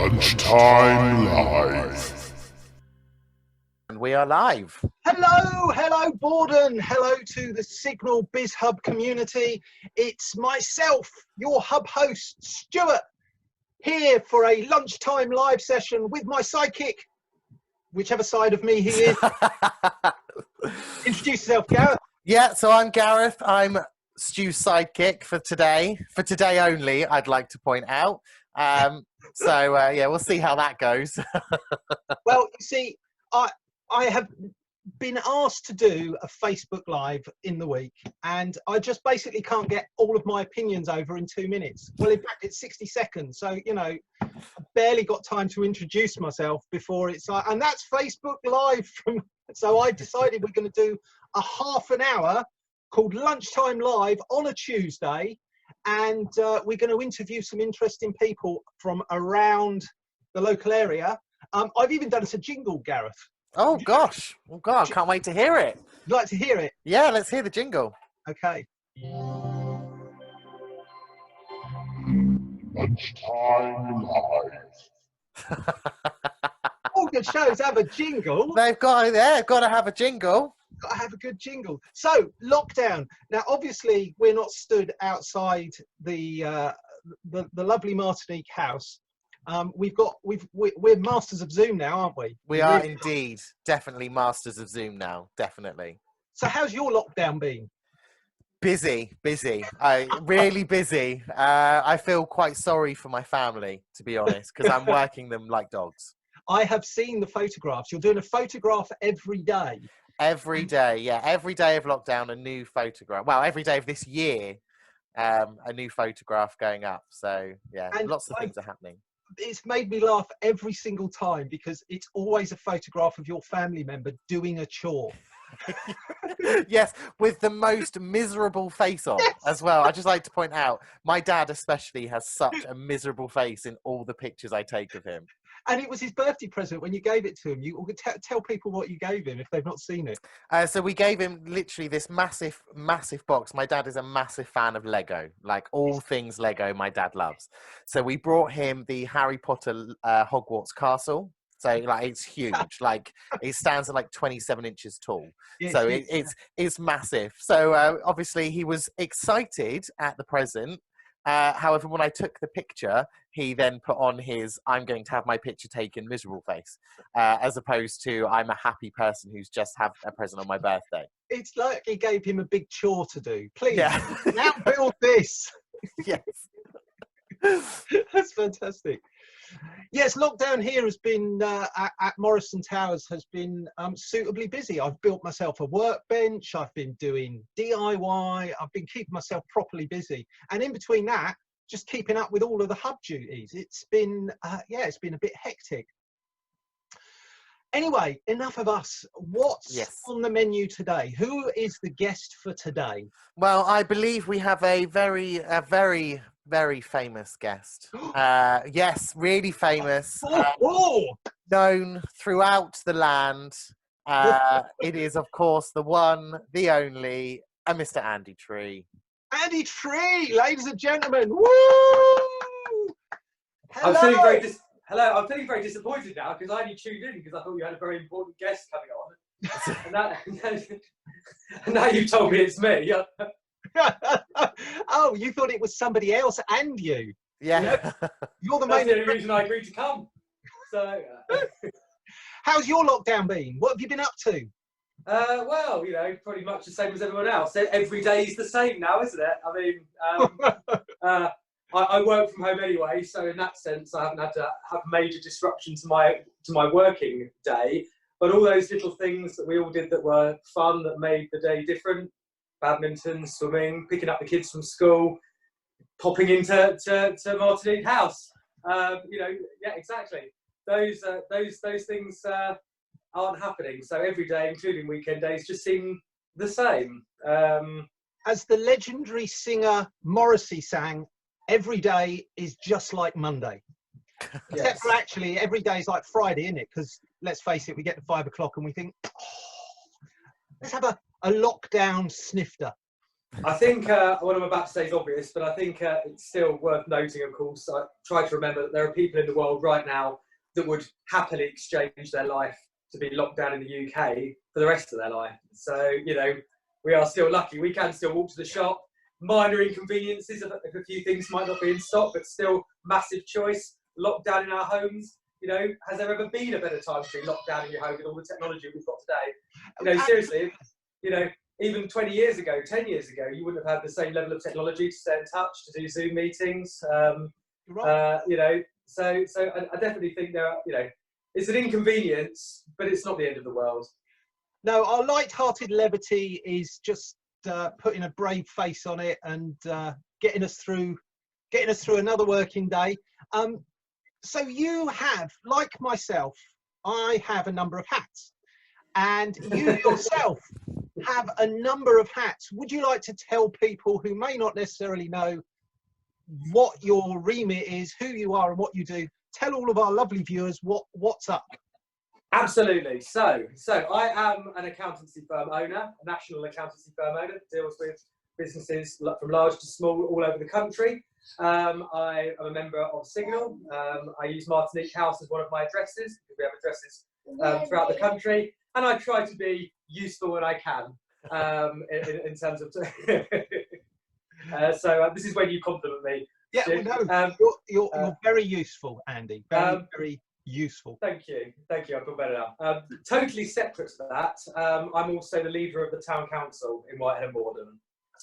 Lunchtime Live. And we are live. Hello, Borden. Hello to the SiGNAL Biz Hub community. It's myself, your hub host, Stuart, here for a lunchtime live session with my sidekick, whichever side of me he is. Introduce yourself, Gareth. Yeah, so I'm Gareth. I'm Stu's sidekick for today only, I'd like to point out. Yeah, we'll see how that goes. Well, you see, I have been asked to do a Facebook Live in the week, and I just basically can't get all of my opinions over in 2 minutes. Well, in fact, it's 60 seconds. So, you know, I barely got time to introduce myself before it's, and that's Facebook Live. So I decided we're going to do a half an hour called Lunchtime Live on a Tuesday. And we're going to interview some interesting people from around the local area. I've even done us a jingle, Gareth. Oh, gosh. Oh, God, can't wait to hear it. You'd like to hear it? Yeah, let's hear the jingle. Okay. Lunchtime Live. All good shows have a jingle. They've got to have a jingle. Got to have a good jingle. So, lockdown. Now, obviously, we're not stood outside the lovely Martinique house. We're masters of Zoom now, aren't we? We are indeed. Definitely masters of Zoom now. Definitely. So how's your lockdown been? Busy. Really busy. I feel quite sorry for my family, to be honest, because I'm working them like dogs. I have seen the photographs. You're doing a photograph every day. Every day, yeah. Every day of lockdown, a new photograph. Well, every day of this year, a new photograph going up. So, yeah, And lots of things are happening. It's made me laugh every single time because it's always a photograph of your family member doing a chore. Yes, with the most miserable face on as well. I just like to point out, my dad especially has such a miserable face in all the pictures I take of him. And it was his birthday present when you gave it to him. You tell people what you gave him if they've not seen it. So we gave him literally this massive box. My dad is a massive fan of Lego, like all things Lego my dad loves. So we brought him the Harry Potter Hogwarts castle. So like it's huge, like it stands at like 27 inches tall. Yes, So yes. it's massive. So obviously he was excited at the present. However, when I took the picture, he then put on his "I'm going to have my picture taken" miserable face, as opposed to "I'm a happy person who's just had a present on my birthday." It's like he gave him a big chore to do. Please, Yeah. now build this. Yes. That's fantastic. Yes, lockdown here has been at Morrison Towers has been suitably busy. I've built myself a workbench. I've been doing DIY. I've been keeping myself properly busy, and in between that, just keeping up with all of the hub duties. It's been it's been a bit hectic. Anyway, enough of us. What's on the menu today? Who is the guest for today? Well, I believe we have a very famous guest. Yes, really famous. Known throughout the land. It is, of course, the one, the only, Mr. Andy Tree. Andy Tree, ladies and gentlemen. Woo! Hello. I'm feeling very disappointed now because I only tuned in because I thought you had a very important guest coming on. and now you've told me it's me. Oh, you thought it was somebody else and you. Yeah. You're the That's main. the only reason I agreed to come. So, how's your lockdown been? What have you been up to? well, you know, pretty much the same as everyone else. Every day is the same now, isn't it? I mean, I work from home anyway, so in that sense, I haven't had to have major disruption to my working day. But all those little things that we all did that were fun, that made the day different. Badminton, swimming, picking up the kids from school, popping into Martinique House. You know, yeah, exactly. Those things aren't happening. So every day, including weekend days, just seem the same. As the legendary singer Morrison sang, every day is just like Monday. Except for actually, every day is like Friday, isn't it? Because let's face it, we get to 5 o'clock and we think, let's have a lockdown snifter. I think what I'm about to say is obvious, but I think it's still worth noting, of course. I try to remember that there are people in the world right now that would happily exchange their life to be locked down in the UK for the rest of their life. So, you know, we are still lucky. We can still walk to the shop. Minor inconveniences if a few things might not be in stock, but still massive choice. Locked down in our homes. You know, has there ever been a better time to be locked down in your home with all the technology we've got today? You know, seriously, you know, even 20 years ago, 10 years ago, you wouldn't have had the same level of technology to stay in touch, to do Zoom meetings. You know, so I definitely think there are, you know, it's an inconvenience, but it's not the end of the world. No, our light-hearted levity is just putting a brave face on it and getting us through another working day. So you have, like myself, I have a number of hats, and you yourself have a number of hats. Would you like to tell people who may not necessarily know what your remit is, who you are and what you do? Tell all of our lovely viewers what's up. Absolutely. So I am an accountancy firm owner, a national accountancy firm owner that deals with businesses from large to small all over the country. I am a member of SiGNAL. I use Martinique House as one of my addresses, because we have addresses throughout the country, and I try to be useful when I can in terms of. So this is when you compliment me. Yeah, well, no, you're very useful, Andy. Very useful. Thank you. I feel better now. Totally separate to that, I'm also the leader of the town council in Whitehead and Morden.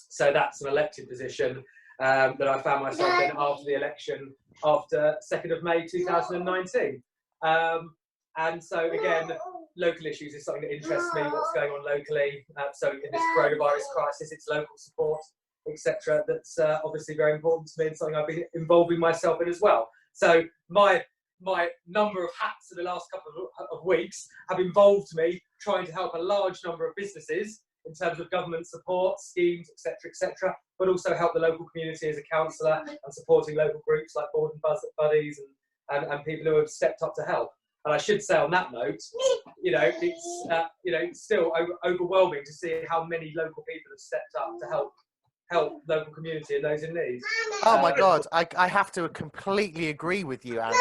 So that's an elected position that I found myself in after the election, after 2nd of May 2019. And so again, local issues is something that interests me, what's going on locally. So in this coronavirus crisis, it's local support, etc. That's obviously very important to me and something I've been involving myself in as well. So my number of hats in the last couple of weeks have involved me trying to help a large number of businesses in terms of government support, schemes, etc., but also help the local community as a councillor and supporting local groups like Board and Buddies and people who have stepped up to help. And I should say on that note, you know, it's still overwhelming to see how many local people have stepped up to help local community and those in need. Oh my God, I have to completely agree with you, Andy.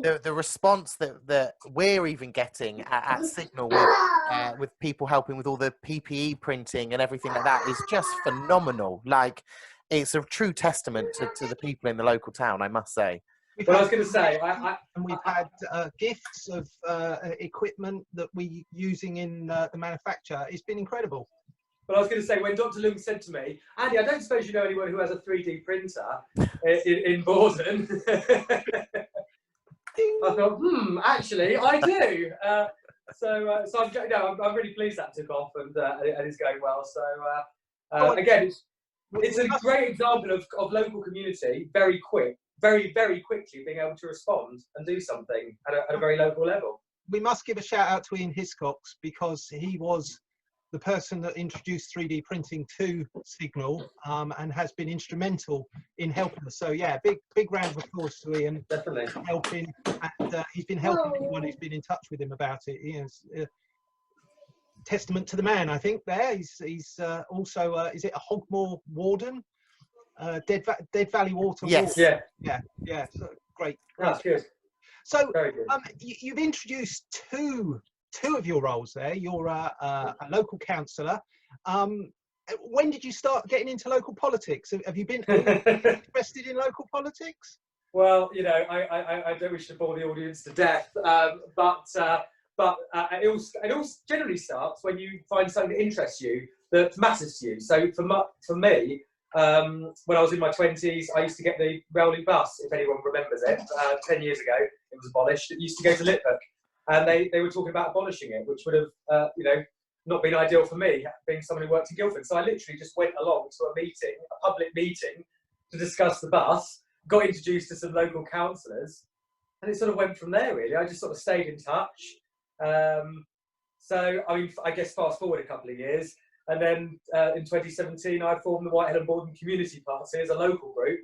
The response that we're even getting at SiGNAL with people helping with all the PPE printing and everything like that is just phenomenal. Like, it's a true testament to the people in the local town, I must say. Well, I was going to say, and we've had gifts of equipment that we're using in the manufacture. It's been incredible. But I was going to say, when Dr. Lung said to me, Andy, I don't suppose you know anyone who has a 3D printer in Borden. I thought, actually, I do. So I'm really pleased that took off and is going well. So again, it's a great example of local community, very very quickly being able to respond and do something at a very local level. We must give a shout out to Ian Hiscox, because he was the person that introduced 3D printing to SiGNAL and has been instrumental in helping us. So yeah, big round of applause to Ian. Definitely. Helping, and he's been helping anyone who's been in touch with him about it. He is testament to the man, I think. There, he's also is it a Hogmore warden? Dead Valley Water. Yes. Warden. Yeah. So, great. That's good. So very good. You've introduced two of your roles there. You're a local councillor. When did you start getting into local politics? Have you been interested in local politics? Well, you know, I don't wish to bore the audience to death, but it all generally starts when you find something that interests you, that matters to you. So for me, when I was in my 20s, I used to get the Rowley bus, if anyone remembers it. 10 years ago, it was abolished. It used to go to Lithook. And they were talking about abolishing it, which would have, you know, not been ideal for me, being someone who worked in Guildford. So I literally just went along to a public meeting, to discuss the bus, got introduced to some local councillors, and it sort of went from there, really. I just sort of stayed in touch. So, I mean, I guess fast forward a couple of years, and then in 2017, I formed the Whitehead and Borden Community Party as a local group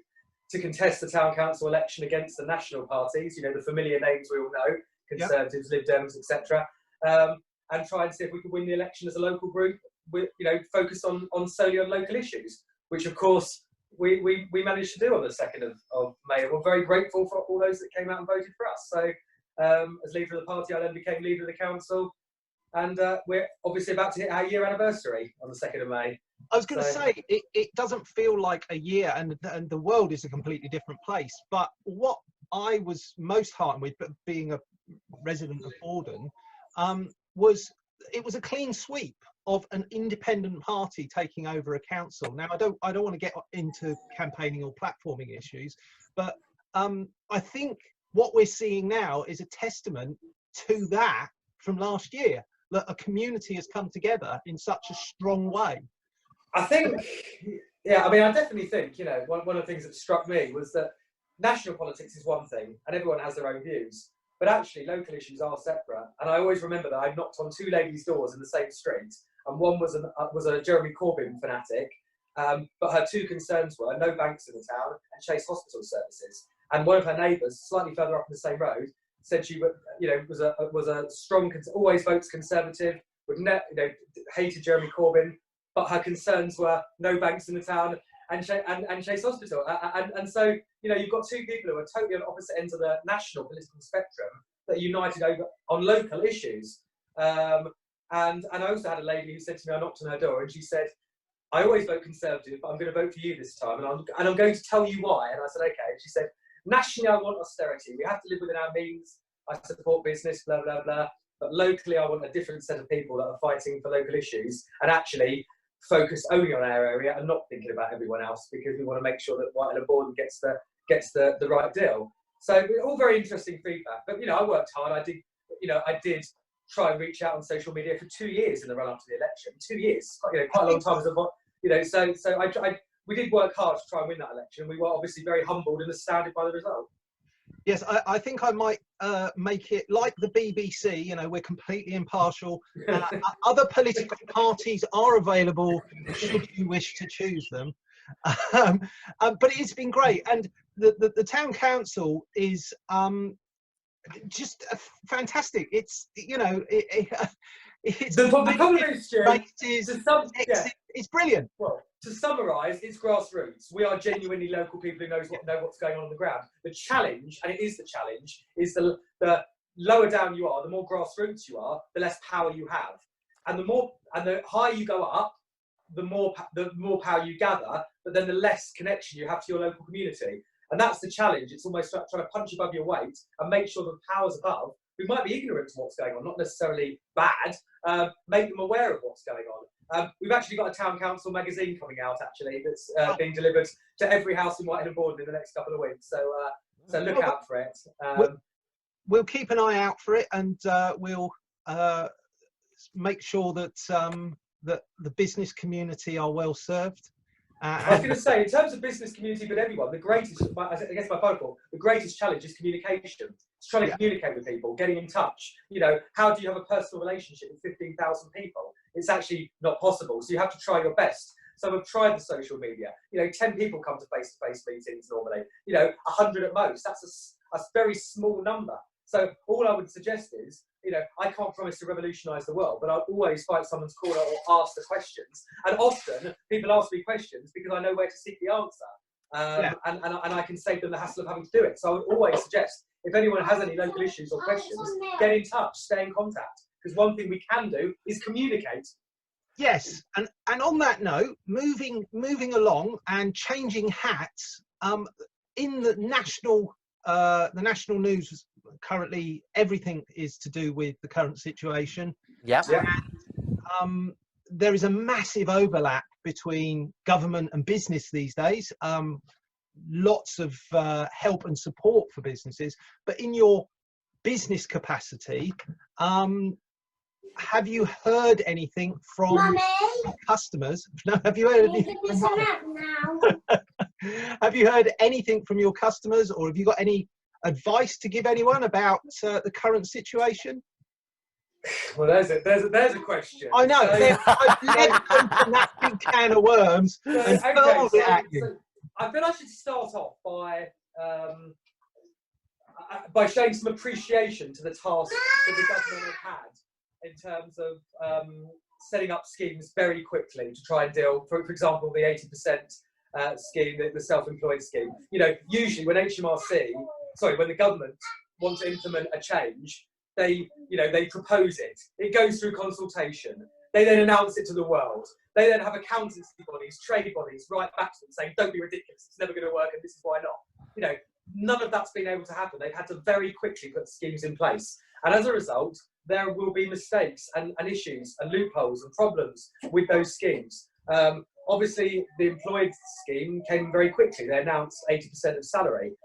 to contest the town council election against the national parties, you know, the familiar names we all know. Conservatives, Lib Dems, etc., and try and see if we could win the election as a local group focused on solely on local issues, which of course we managed to do on the 2nd of May. We're very grateful for all those that came out and voted for us. So as leader of the party, I then became leader of the council, and we're obviously about to hit our year anniversary on the 2nd of May. I was going to say, it doesn't feel like a year, and the world is a completely different place. But what I was most heartened with, but being a resident of Borden, was it was a clean sweep of an independent party taking over a council. Now, I don't want to get into campaigning or platforming issues, but I think what we're seeing now is a testament to that from last year, that a community has come together in such a strong way. I think, yeah, I mean, I definitely think, one of the things that struck me was that national politics is one thing and everyone has their own views, but actually local issues are separate. And I always remember that I knocked on 2 ladies' doors in the same street, and one was a Jeremy Corbyn fanatic, but her 2 concerns were no banks in the town and Chase Hospital services. And one of her neighbours, slightly further up in the same road, said she was a strong, always votes Conservative, hated Jeremy Corbyn, but her concerns were no banks in the town and Chase Hospital. And so, you've got 2 people who are totally on opposite ends of the national political spectrum that are united over on local issues. And I also had a lady who said to me, I knocked on her door and she said, I always vote Conservative, but I'm going to vote for you this time. And I'm going to tell you why. And I said, okay. And she said, nationally, I want austerity. We have to live within our means. I support business, blah, blah, blah. But locally, I want a different set of people that are fighting for local issues and actually focus only on our area and not thinking about everyone else, because we want to make sure that Whitehill Borden gets the right deal. So all very interesting feedback. But I worked hard. I did try and reach out on social media for 2 years in the run up to the election. 2 years, quite a long time as a So we did work hard to try and win that election. We were obviously very humbled and astounded by the result. Yes, I think I might make it like the BBC. We're completely impartial. Other political parties are available should you wish to choose them. But it's been great, and the town council is just fantastic. It's it's The problem is, Stu, it's brilliant. Well, to summarise, it's grassroots. We are genuinely local people who know what's going on the ground. The challenge, and it is the challenge, is the lower down you are, the more grassroots you are, the less power you have, and the higher you go up, the more power you gather, but then the less connection you have to your local community. And that's the challenge. It's almost like trying to punch above your weight and make sure the powers above, who might be ignorant to what's going on, not necessarily bad, make them aware of what's going on. We've actually got a town council magazine coming out, actually, that's being delivered to every house in Whitehill Borden in the next couple of weeks. So look out for it. We'll keep an eye out for it, and we'll make sure that that the business community are well served. I was going to say, in terms of business community, but everyone, the greatest challenge is communication. It's trying to communicate with people, getting in touch. How do you have a personal relationship with 15,000 people? It's actually not possible. So you have to try your best. So I've tried the social media. 10 people come to face-to-face meetings normally. 100 at most. That's a very small number. So all I would suggest is, I can't promise to revolutionise the world, but I'll always fight someone's corner or ask the questions. And often people ask me questions because I know where to seek the answer. And I can save them the hassle of having to do it. So I would always suggest, if anyone has any local issues or questions, get in touch, stay in contact. Because one thing we can do is communicate. Yes, and on that note, moving along and changing hats, in the national news currently, everything is to do with the current situation. Yeah. And, there is a massive overlap between government and business these days. Lots of help and support for businesses, but in your business capacity, have you heard anything from customers? No, have you heard anything have you heard anything from your customers, or have you got any advice to give anyone about the current situation? Well, there's a question. I know. I've let open that big can of worms and hurled it at you. So I feel I should start off by showing some appreciation to the task that the government have had in terms of setting up schemes very quickly to try and deal, for example, the 80% scheme, the self-employed scheme. You know, usually when when the government wants to implement a change, they propose it. It goes through consultation. They then announce it to the world. They then have accountancy bodies, trade bodies write back to them saying, "Don't be ridiculous. It's never going to work, and this is why not." You know, none of that's been able to happen. They've had to very quickly put schemes in place, and as a result, there will be mistakes and issues and loopholes and problems with those schemes. Obviously, the employed scheme came very quickly. They announced 80% of salary.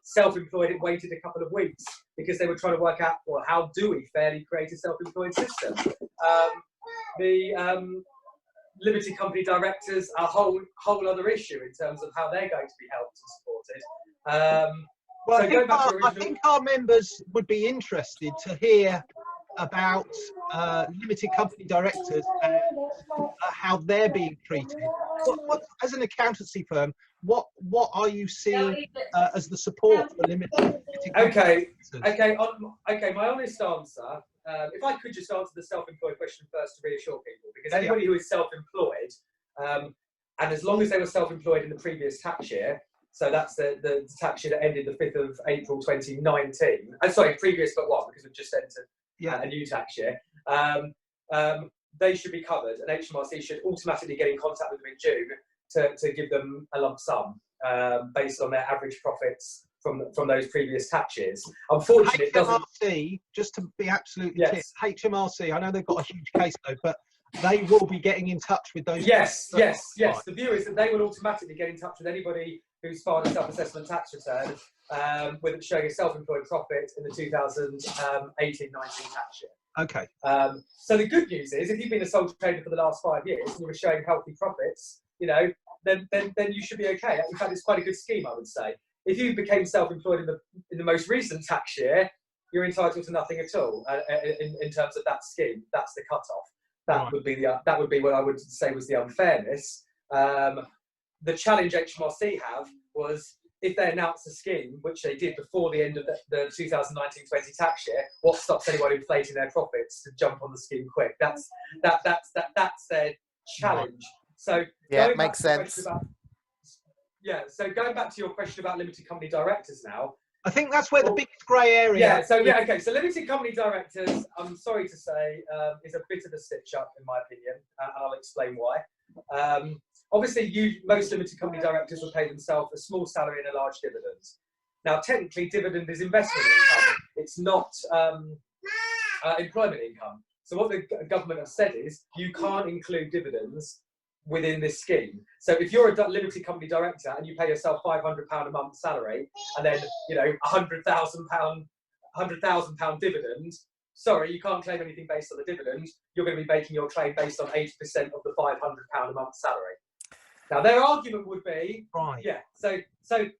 Self-employed, it waited a couple of weeks because they were trying to work out, well, how do we fairly create a self-employed system? The limited company directors are a whole other issue in terms of how they're going to be helped and supported. Well, so I think our members would be interested to hear about limited company directors and how they're being treated. As an accountancy firm, what are you seeing as the support for limited company directors? My honest answer, if I could just answer the self-employed question first to reassure people, because anybody who is self-employed, and as long as they were self-employed in the previous tax year, so that's the tax year that ended the 5th of April 2019. Sorry, previous but one, because we've just entered a new tax year. They should be covered, and HMRC should automatically get in contact with them in June to give them a lump sum based on their average profits from those previous tax years. Unfortunately, HMRC, just to be absolutely clear, HMRC, I know they've got a huge caseload, but they will be getting in touch with those. Yes. The view is that they will automatically get in touch with anybody who's filed a self-assessment tax return with showing a self-employed profit in the 2018-19 tax year. Okay. So the good news is, if you've been a sole trader for the last 5 years and you were showing healthy profits, you know, then you should be okay. In fact, it's quite a good scheme, I would say. If you became self-employed in the most recent tax year, you're entitled to nothing at all in terms of that scheme. That's the cut-off. That would be what I would say was the unfairness. The challenge HMRC have was, if they announced a scheme, which they did before the end of the 2019-20 tax year, what stops anyone inflating their profits to jump on the scheme quick? That's their challenge. So yeah, makes sense. So going back to your question about limited company directors now, I think that's where the biggest grey area. So limited company directors, I'm sorry to say, is a bit of a stitch up in my opinion, and I'll explain why. Obviously, most limited company directors will pay themselves a small salary and a large dividend. Now, technically, dividend is investment income. It's not employment income. So what the government have said is, you can't include dividends within this scheme. So if you're a limited company director and you pay yourself £500 a month salary, and then £100,000 dividend, sorry, you can't claim anything based on the dividend. You're going to be making your claim based on 80% of the £500 a month salary. Now their argument would be, so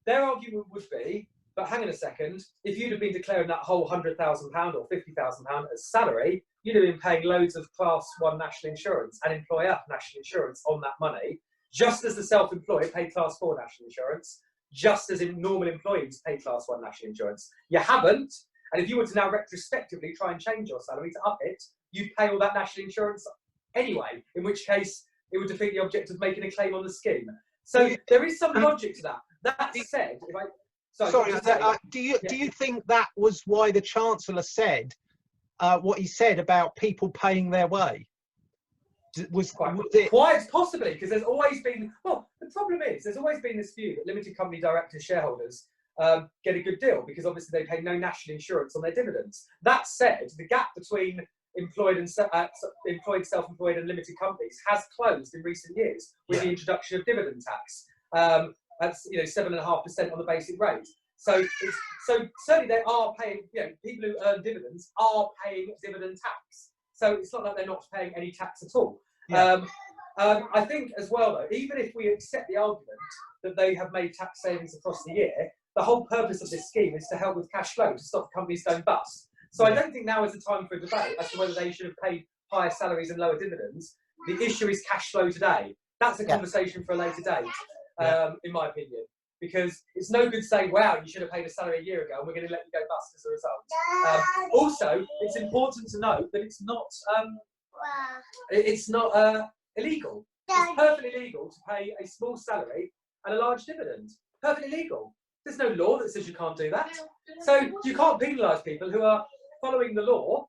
their argument would be, but hang on a second, if you'd have been declaring that whole £100,000 or £50,000 as salary, you'd have been paying loads of Class 1 national insurance and employer national insurance on that money, just as the self-employed pay Class 4 national insurance, just as normal employees pay Class 1 national insurance. You haven't, and if you were to now retrospectively try and change your salary to up it, you'd pay all that national insurance anyway, in which case it would defeat the object of making a claim on the scheme. So there is some logic to that. That said, do you think that was why the Chancellor said what he said about people paying their way? Quite possibly, because there's always been, the problem is, there's always been this view that limited company directors, shareholders, get a good deal because obviously they pay no national insurance on their dividends. That said, the gap between employed, self-employed and limited companies has closed in recent years with the introduction of dividend tax. That's 7.5% on the basic rate. So certainly they are paying, people who earn dividends are paying dividend tax. So it's not like they're not paying any tax at all. I think as well though, even if we accept the argument that they have made tax savings across the year, the whole purpose of this scheme is to help with cash flow, to stop companies going bust. So I don't think now is the time for a debate as to whether they should have paid higher salaries and lower dividends. The issue is cash flow today. That's a conversation for a later date, in my opinion. Because it's no good saying, wow, you should have paid a salary a year ago and we're going to let you go bust as a result. Also, it's important to note that it's not It's not illegal. It's perfectly legal to pay a small salary and a large dividend. Perfectly legal. There's no law that says you can't do that. So you can't penalise people who are following the law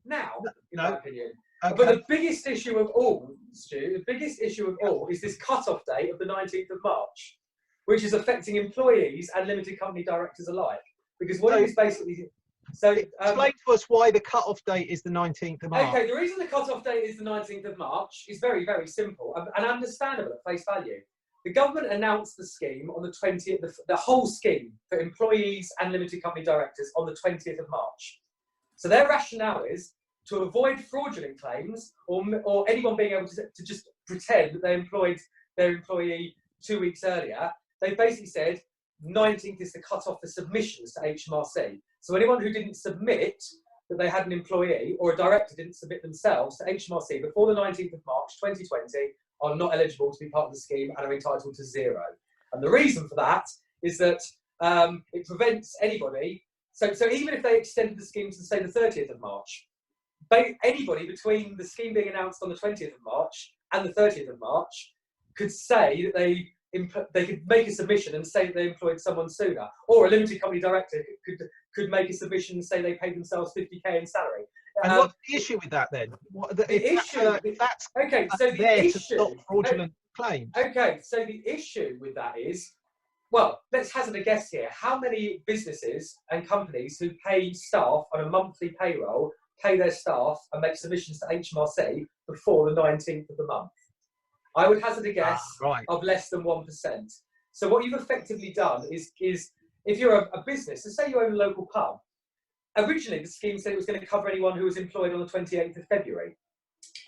now, in my opinion. Okay. But the biggest issue of all, Stu, the biggest issue of all is this cut-off date of the 19th of March, which is affecting employees and limited company directors alike. Because what it is basically... So, explain to us why the cut-off date is the 19th of March. Okay, the reason the cut-off date is the 19th of March is very, very simple and understandable at face value. The government announced the scheme on the 20th, the whole scheme for employees and limited company directors on the 20th of March. So their rationale is to avoid fraudulent claims or anyone being able to just pretend that they employed their employee 2 weeks earlier. They basically said 19th is the cut-off for submissions to HMRC. So anyone who didn't submit that they had an employee or a director didn't submit themselves to HMRC before the 19th of March 2020 are not eligible to be part of the scheme and are entitled to zero. And the reason for that is that it prevents anybody. So even if they extended the scheme to say the 30th of March, anybody between the scheme being announced on the 20th of March and the 30th of March could say that they could make a submission and say that they employed someone sooner, or a limited company director could make a submission and say they paid themselves 50k in salary. And what's the issue with that then? That's okay. So the there issue, to stop fraudulent claims. Okay, so the issue with that is, well, let's hazard a guess here. How many businesses and companies who pay staff on a monthly payroll pay their staff and make submissions to HMRC before the 19th of the month? I would hazard a guess of less than 1%. So what you've effectively done is if you're a business, so say you own a local pub, originally the scheme said it was going to cover anyone who was employed on the 28th of February.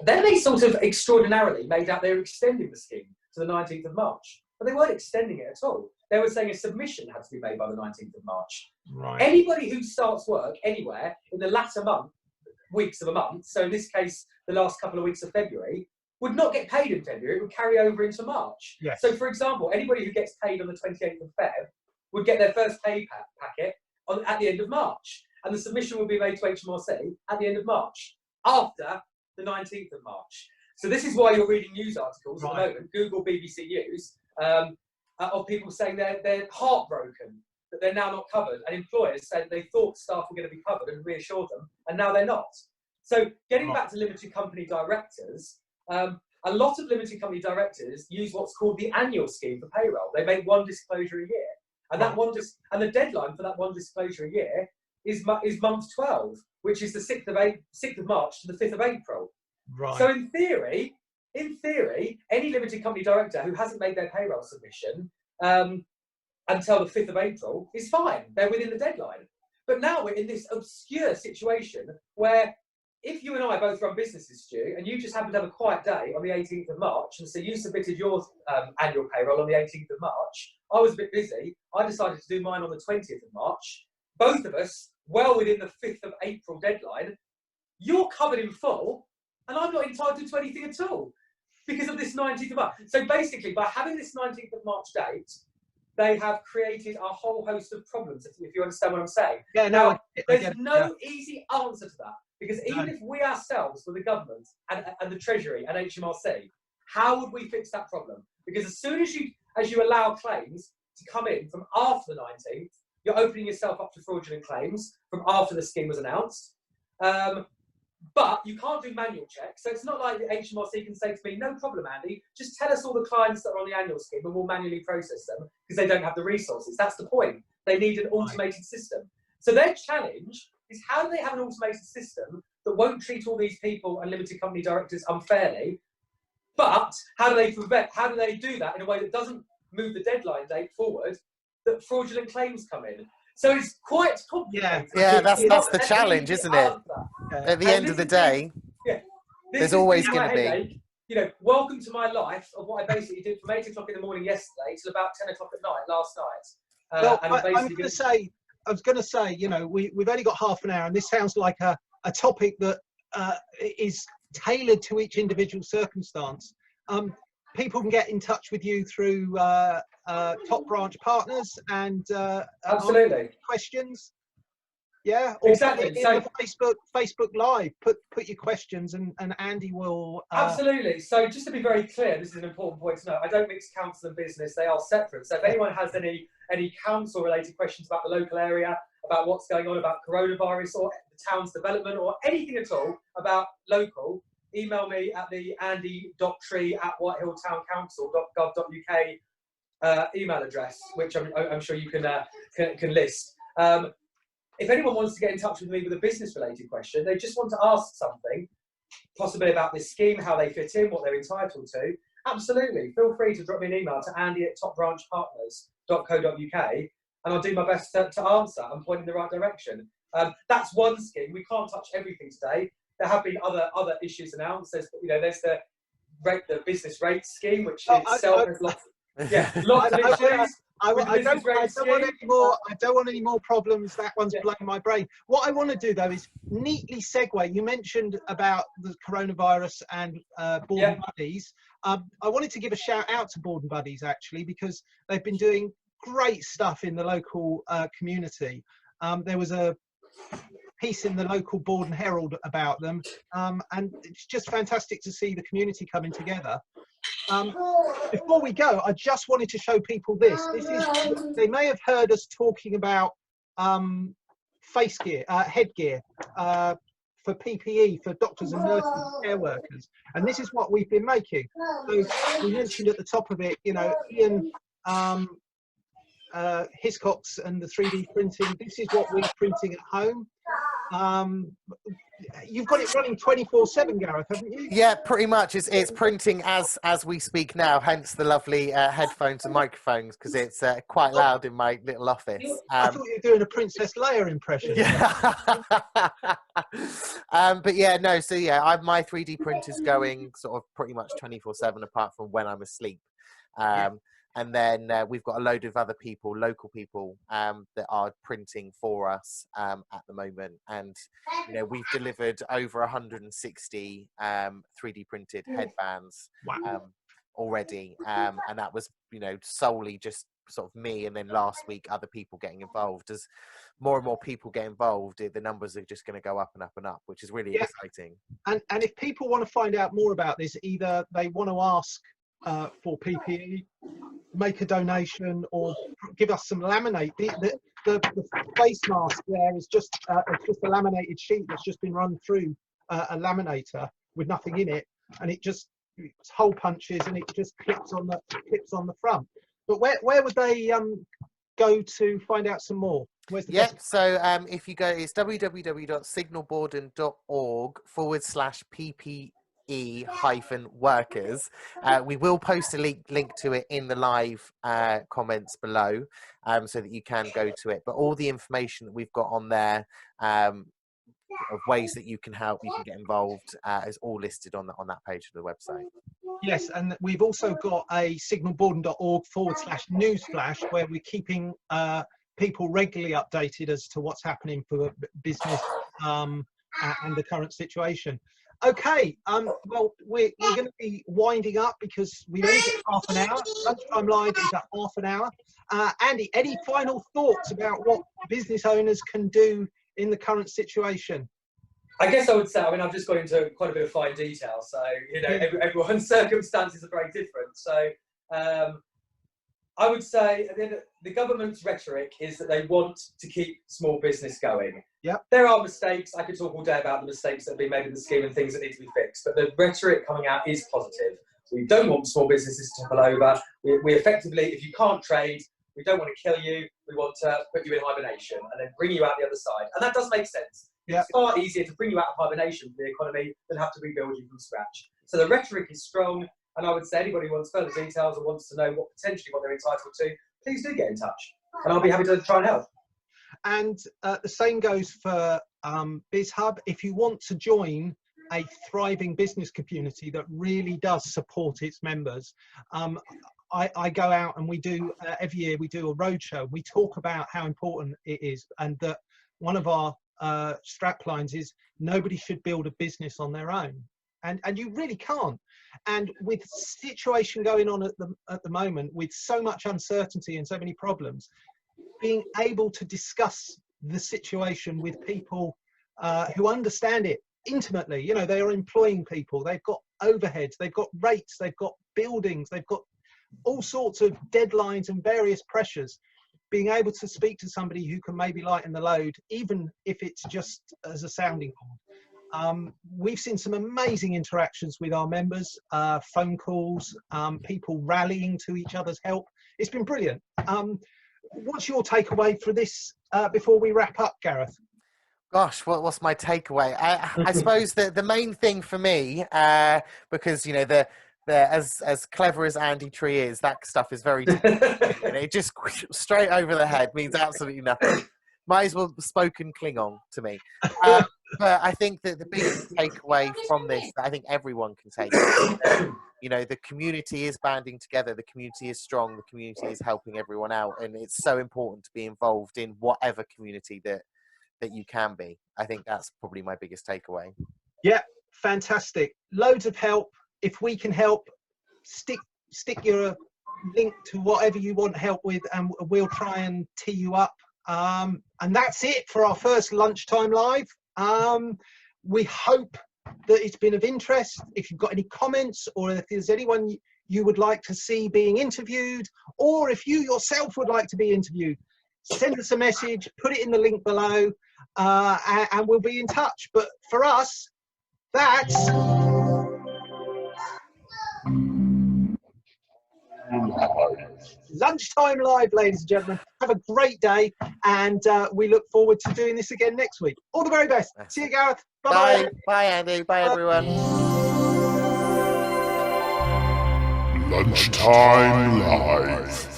Then they sort of extraordinarily made out they were extending the scheme to the 19th of March, but they weren't extending it at all. They were saying a submission had to be made by the 19th of March. Right. Anybody who starts work anywhere in the latter weeks of a month, so in this case, the last couple of weeks of February, would not get paid in February, it would carry over into March. Yes. So for example, anybody who gets paid on the 28th of Feb would get their first pay packet at the end of March. And the submission would be made to HMRC at the end of March, after the 19th of March. So this is why you're reading news articles at the moment, Google, BBC News, of people saying they're heartbroken that they're now not covered, and employers said they thought staff were going to be covered and reassured them, and now they're not. So getting back to limited company directors, a lot of limited company directors use what's called the annual scheme for payroll. They make one disclosure a year, and and the deadline for that one disclosure a year is month 12, which is the 6th of March to the 5th of April. Right. So in theory, any limited company director who hasn't made their payroll submission until the 5th of April is fine. They're within the deadline. But now we're in this obscure situation where if you and I both run businesses, Stu, and you just happen to have a quiet day on the 18th of March, and so you submitted your annual payroll on the 18th of March, I was a bit busy, I decided to do mine on the 20th of March, both of us well within the 5th of April deadline, you're covered in full, and I'm not entitled to anything at all because of this 19th of March. So basically, by having this 19th of March date, they have created a whole host of problems, if you understand what I'm saying. Yeah, no, now, there's no easy answer to that, because even if we ourselves were the government and the Treasury and HMRC, how would we fix that problem? Because as soon as you allow claims to come in from after the 19th, you're opening yourself up to fraudulent claims from after the scheme was announced. But you can't do manual checks. So it's not like the HMRC can say to me, no problem, Andy, just tell us all the clients that are on the annual scheme and we'll manually process them, because they don't have the resources. That's the point. They need an automated system. So their challenge is, how do they have an automated system that won't treat all these people and limited company directors unfairly, but how do they do that in a way that doesn't move the deadline date forward, that fraudulent claims come in? So it's quite complicated. Yeah, that's the challenge, isn't it? At the end of the day, there's always going to be. You know, welcome to my life of what I basically did from 8 o'clock in the morning yesterday till about 10 o'clock at night last night. Well, I was going to say, you know, we've only got half an hour, and this sounds like a topic that is tailored to each individual circumstance. People can get in touch with you through Top Branch Partners and absolutely questions. Yeah, or Exactly. put it So in the Facebook Live. Put your questions, and Andy will. absolutely. So just to be very clear, this is an important point to know. I don't mix council and business; they are separate. So if anyone has any council-related questions about the local area, about what's going on, about coronavirus or the town's development, or anything at all about local, email me at the andy.tree@whitehilltowncouncil.gov.uk email address, which I'm sure you can list. If anyone wants to get in touch with me with a business-related question, they just want to ask something, possibly about this scheme, how they fit in, what they're entitled to, absolutely. Feel free to drop me an email to andy@topbranchpartners.co.uk, and I'll do my best to answer and point in the right direction. That's one scheme. We can't touch everything today. There have been other issues announced. There's the business rates scheme, which itself has lots of issues. I don't want any more problems. That one's blown my brain. What I want to do though is neatly segue. You mentioned about the coronavirus and Board Buddies. I wanted to give a shout out to Board Buddies actually, because they've been doing great stuff in the local community. There was a piece in the local Borden Herald about them, and it's just fantastic to see the community coming together. Before we go, I just wanted to show people this. They may have heard us talking about face gear, headgear for PPE for doctors and nurses and care workers, and this is what we've been making. So we mentioned at the top of it, you know, Ian Hiscox and the 3D printing. This is what we're printing at home. You've got it running 24/7, Gareth, haven't you? Yeah, pretty much. It's printing as we speak now. Hence the lovely headphones and microphones, because it's quite loud in my little office. I thought you were doing a Princess Leia impression. Yeah. But yeah, no. So yeah, my 3D printer's going sort of pretty much 24/7, apart from when I'm asleep. And then we've got a load of other people, local people, that are printing for us at the moment. And, you know, we've delivered over 160 3D printed headbands already. And that was, you know, solely just sort of me. And then last week, other people getting involved. As more and more people get involved, the numbers are just going to go up and up and up, which is really exciting. And if people want to find out more about this, either they want to ask for PPE, make a donation, or give us some laminate. The face mask there is just a laminated sheet that's just been run through a laminator with nothing in it, and it's hole punches, and it just clips on the front. But where would they go to find out some more? Where's the best? So if you go, it's www.signalborden.org/PPE-workers. We will post a link to it in the live comments below, so that you can go to it. But all the information that we've got on there, of ways that you can help, you can get involved, is all listed on that page of the website. Yes, and we've also got a signalborden.org/newsflash where we're keeping people regularly updated as to what's happening for business and the current situation. Okay, well, we're going to be winding up because we've only got half an hour. Lunchtime Live is at half an hour. Andy, any final thoughts about what business owners can do in the current situation? I guess I would say, I mean, I've just got into quite a bit of fine detail, so, you know, everyone's circumstances are very different. So I would say the government's rhetoric is that they want to keep small business going. Yep. There are mistakes. I could talk all day about the mistakes that have been made in the scheme and things that need to be fixed, but the rhetoric coming out is positive. We don't want small businesses to topple over. We effectively, if you can't trade, we don't want to kill you. We want to put you in hibernation and then bring you out the other side. And that does make sense. Yep. It's far easier to bring you out of hibernation for the economy than have to rebuild you from scratch. So the rhetoric is strong. And I would say anybody who wants further details or wants to know what they're entitled to, please do get in touch. And I'll be happy to try and help. And the same goes for BizHub. If you want to join a thriving business community that really does support its members, I go out and we do, every year we do a roadshow. We talk about how important it is, and that one of our strap lines is nobody should build a business on their own. And you really can't. And with the situation going on at the moment, with so much uncertainty and so many problems, being able to discuss the situation with people who understand it intimately. You know, they are employing people, they've got overheads, they've got rates, they've got buildings, they've got all sorts of deadlines and various pressures. Being able to speak to somebody who can maybe lighten the load, even if it's just as a sounding board. We've seen some amazing interactions with our members, phone calls, people rallying to each other's help. It's been brilliant. What's your takeaway for this before we wrap up, Gareth? Gosh, what's my takeaway? I suppose that the main thing for me, because you know as clever as Andy Tree is, that stuff is very it just straight over the head means absolutely nothing. Might as well have spoken Klingon to me. But I think that the biggest takeaway from this, that I think everyone can take, you know, the community is banding together, the community is strong, the community is helping everyone out, and it's so important to be involved in whatever community that you can be. I think that's probably my biggest takeaway. Yeah, fantastic. Loads of help. If we can help, stick your link to whatever you want help with, and we'll try and tee you up. And that's it for our first lunchtime live. We hope that it's been of interest. If you've got any comments, or if there's anyone you would like to see being interviewed, or if you yourself would like to be interviewed, send us a message, put it in the link below, and we'll be in touch. But for us, that's Lunchtime Live, ladies and gentlemen. Have a great day, and we look forward to doing this again next week. All the very best. See you, Gareth. Bye-bye. Bye. Bye, Andy. Bye, everyone. Lunchtime Live.